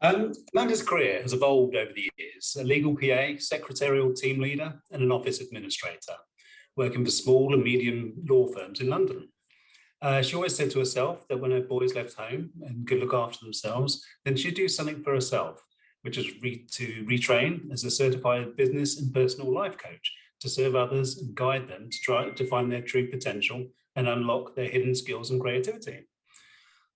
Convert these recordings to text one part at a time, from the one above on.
Amanda's career has evolved over the years: a legal PA, secretarial team leader, and an office administrator, working for small and medium law firms in London. She always said to herself that when her boys left home and could look after themselves, then she'd do something for herself, which is to retrain as a certified business and personal life coach to serve others and guide them to try to find their true potential and unlock their hidden skills and creativity.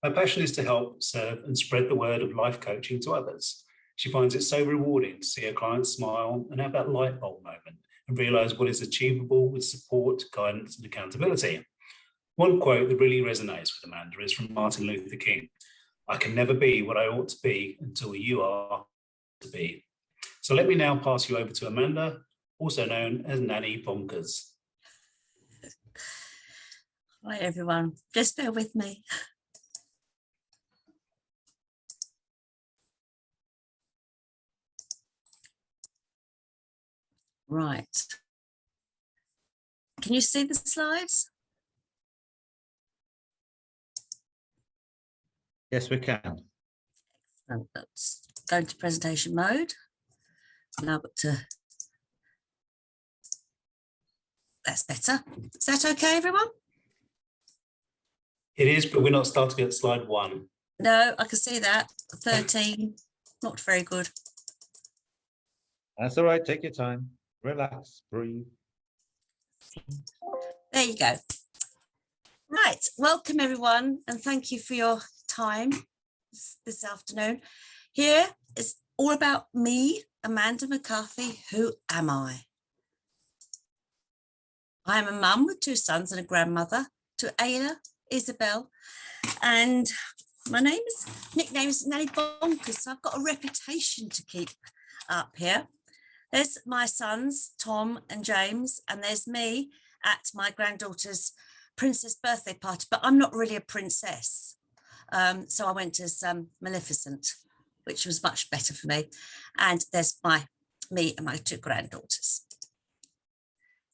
Her passion is to help, serve, and spread the word of life coaching to others. She finds it so rewarding to see her clients smile and have that light bulb moment and realize what is achievable with support, guidance, and accountability. One quote that really resonates with Amanda is from Martin Luther King: "I can never be what I ought to be until you are to be." So let me now pass you over to Amanda, also known as Nanny Bonkers. Hi everyone, just bear with me. Right. Can you see the slides? Yes, we can. And let's go into presentation mode. Now I've got to. That's better. Is that okay, everyone? It is, but we're not starting at slide 1. No, I can see that. 13, not very good. That's all right. Take your time. Relax, breathe. There you go. Right, welcome everyone, and thank you for your time this afternoon. Here is all about me, Amanda McCarthy. Who am I? I am a mum with 2 sons and a grandmother to Ayla, Isabel, and my nickname is Nanny Bonkers, so I've got a reputation to keep up here. There's my sons, Tom and James, and there's me at my granddaughter's princess birthday party, but I'm not really a princess. So I went as Maleficent, which was much better for me. And there's me and my 2 granddaughters.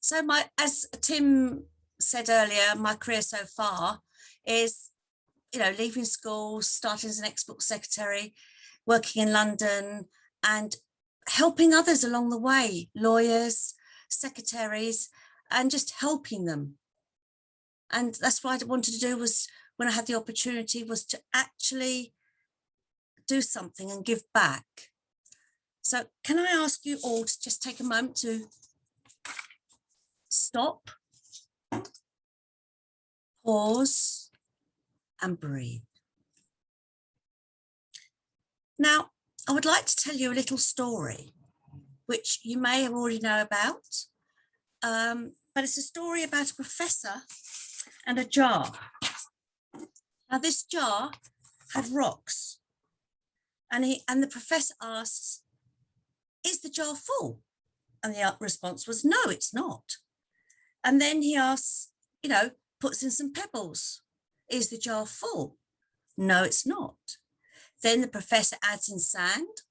So as Tim said earlier, my career so far is, leaving school, starting as an ex-book secretary, working in London, and helping others along the way, lawyers, secretaries, and just helping them. And that's what I wanted to do, was when I had the opportunity, was to actually do something and give back. So can I ask you all to just take a moment to stop, pause, and breathe. Now, I would like to tell you a little story, which you may already know about, but it's a story about a professor and a jar. Now, this jar had rocks, and the professor asks, "Is the jar full?" And the response was, "No, it's not." And then he asks, puts in some pebbles. "Is the jar full?" "No, it's not." Then the professor adds in sand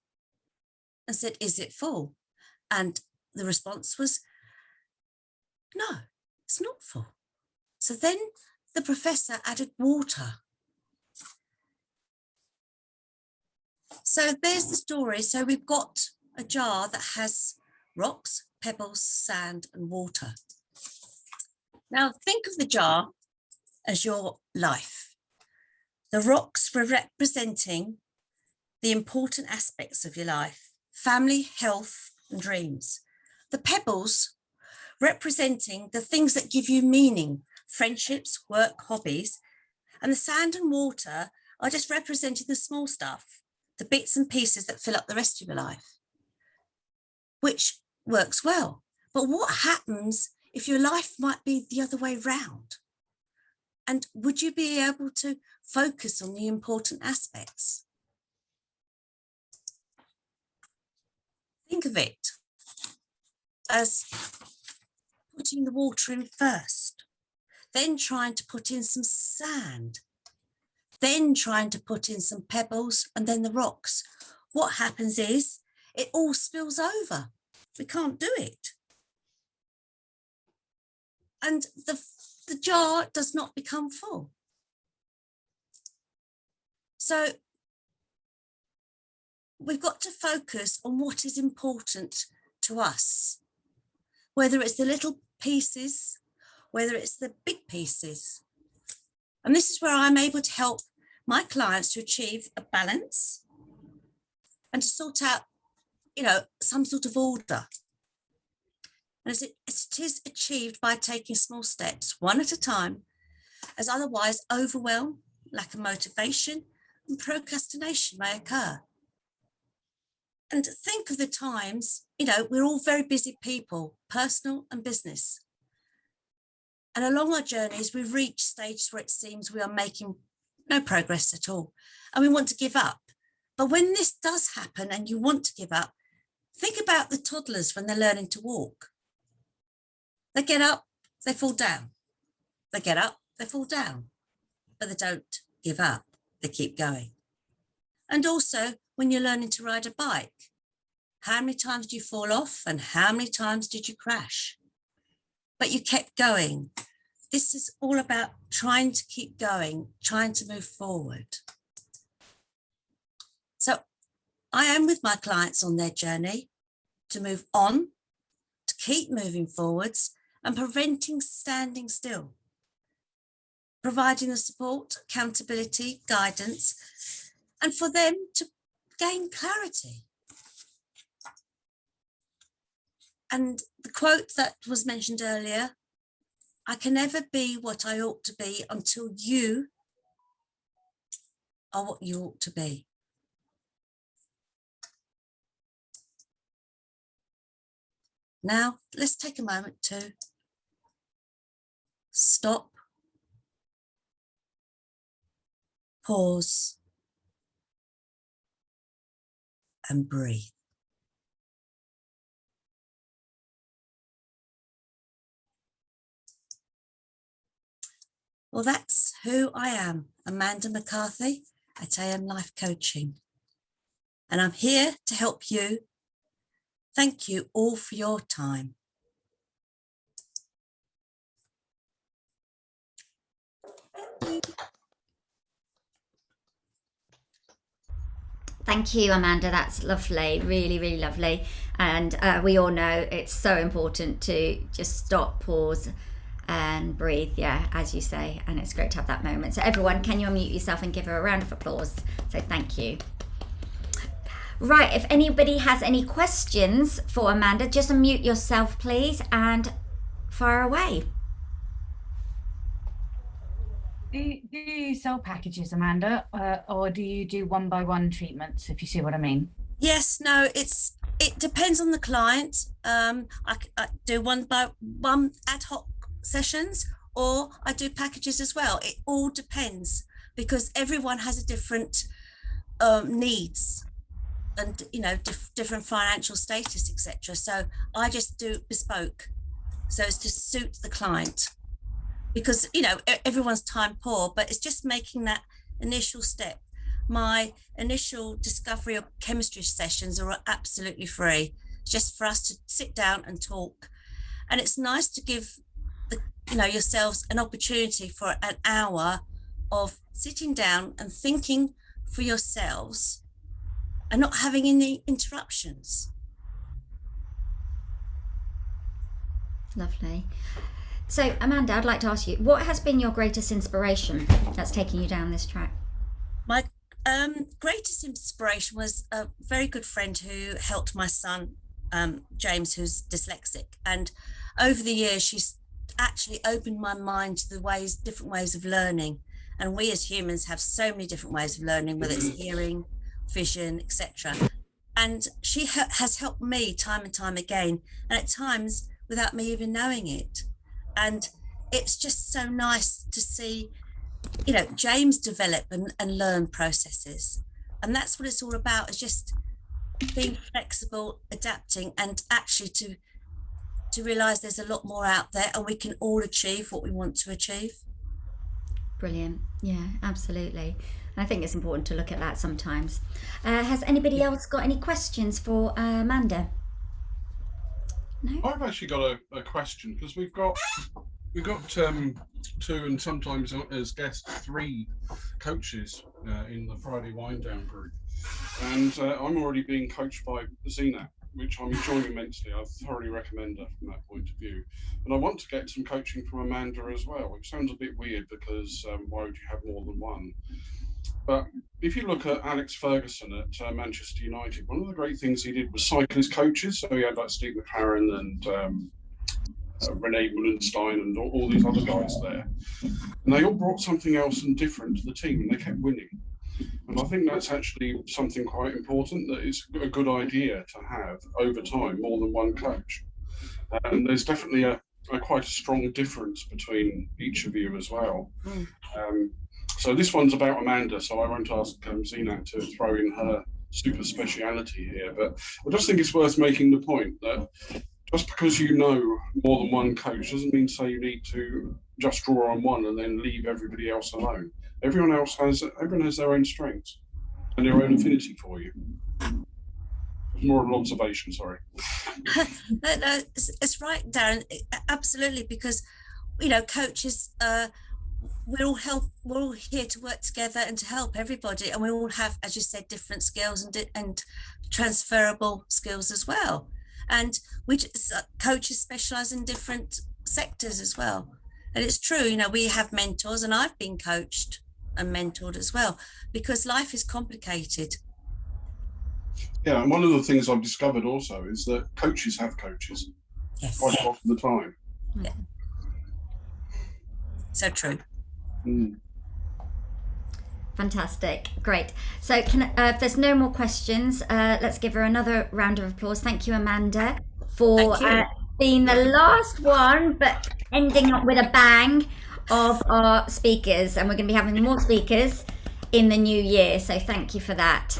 and said, "Is it full?" And the response was, "No, it's not full." So then the professor added water. So there's the story. So we've got a jar that has rocks, pebbles, sand, and water. Now think of the jar as your life. The rocks were representing the important aspects of your life: family, health, and dreams. The pebbles representing the things that give you meaning: friendships, work, hobbies. And the sand and water are just representing the small stuff, the bits and pieces that fill up the rest of your life, which works well. But what happens if your life might be the other way round? And would you be able to focus on the important aspects? Think of it as putting the water in first, then trying to put in some sand, then trying to put in some pebbles, and then the rocks. What happens is it all spills over. We can't do it. And the jar does not become full. So we've got to focus on what is important to us, whether it's the little pieces, whether it's the big pieces. And this is where I'm able to help my clients to achieve a balance and to sort out, some sort of order. And it is achieved by taking small steps, one at a time, as otherwise overwhelm, lack of motivation, and procrastination may occur. And think of the times, we're all very busy people, personal and business. And along our journeys, we reach stages where it seems we are making no progress at all, and we want to give up. But when this does happen and you want to give up, think about the toddlers when they're learning to walk. They get up, they fall down. They get up, they fall down, but they don't give up. They keep going. And also when you're learning to ride a bike, how many times did you fall off and how many times did you crash? But you kept going. This is all about trying to keep going, trying to move forward. So I am with my clients on their journey to move on, to keep moving forwards and preventing standing still, providing the support, accountability, guidance, and for them to gain clarity. And the quote that was mentioned earlier, I can never be what I ought to be until you are what you ought to be. Now, let's take a moment to stop, pause, and breathe. Well, that's who I am, Amanda McCarthy at AM Life Coaching. And I'm here to help you. Thank you all for your time. Thank you, Amanda. That's lovely. Really, really lovely. And we all know it's so important to just stop, pause, and breathe, yeah, as you say, and it's great to have that moment. So everyone, can you unmute yourself and give her a round of applause? So thank you. Right, if anybody has any questions for Amanda, just unmute yourself, please, and fire away. Do you sell packages, Amanda, or do you do one-by-one treatments, if you see what I mean? Yes, no, it depends on the client. I do one-by-one ad hoc sessions, or I do packages as well. It all depends because everyone has a different needs and different financial status, etc. So I just do bespoke, so it's to suit the client because everyone's time poor, but it's just making that initial step. My initial discovery of chemistry sessions are absolutely free. It's just for us to sit down and talk, and it's nice to give yourselves an opportunity for an hour of sitting down and thinking for yourselves and not having any interruptions. Lovely. So Amanda, I'd like to ask you, what has been your greatest inspiration that's taking you down this track? My greatest inspiration was a very good friend who helped my son, James, who's dyslexic. And over the years, she's actually opened my mind to the different ways of learning. And we as humans have so many different ways of learning, whether it's hearing, vision, etc. And she has helped me time and time again, and at times without me even knowing it. And it's just so nice to see, James develop and learn processes. And that's what it's all about, is just being flexible, adapting, and actually to realize there's a lot more out there and we can all achieve what we want to achieve. Brilliant. Yeah, absolutely. I think it's important to look at that sometimes. Has anybody else got any questions for Amanda? No? I've actually got a question, because we've got two and sometimes as guests 3 coaches in the Friday Wind Down group. And I'm already being coached by Zena, which I'm enjoying immensely. I thoroughly recommend her from that point of view. And I want to get some coaching from Amanda as well, which sounds a bit weird because why would you have more than one? But if you look at Alex Ferguson at Manchester United, one of the great things he did was cycle his coaches. So he had like Steve McLaren and Renee Mullenstein and all these other guys there. And they all brought something else and different to the team, and they kept winning. And I think that's actually something quite important, that it's a good idea to have over time more than one coach. And there's definitely quite a strong difference between each of you as well. So this one's about Amanda, so I won't ask Zena to throw in her super speciality here, but I just think it's worth making the point that just because you know more than one coach doesn't mean to say you need to just draw on one and then leave everybody else alone. Everyone has their own strengths and their own affinity for you. More of an observation, sorry. No, it's right, Darren. Absolutely, because coaches. We're all here to work together and to help everybody, and we all have, as you said, different skills and transferable skills as well. And coaches specialize in different sectors as well. And it's true, we have mentors, and I've been coached and mentored as well, because life is complicated. Yeah, and one of the things I've discovered also is that coaches have coaches. Yes. Quite often the time. Yeah. So true. Fantastic, great. So if there's no more questions, let's give her another round of applause. Thank you, Amanda, for being the last one, but ending up with a bang of our speakers. And we're going to be having more speakers in the new year. So thank you for that.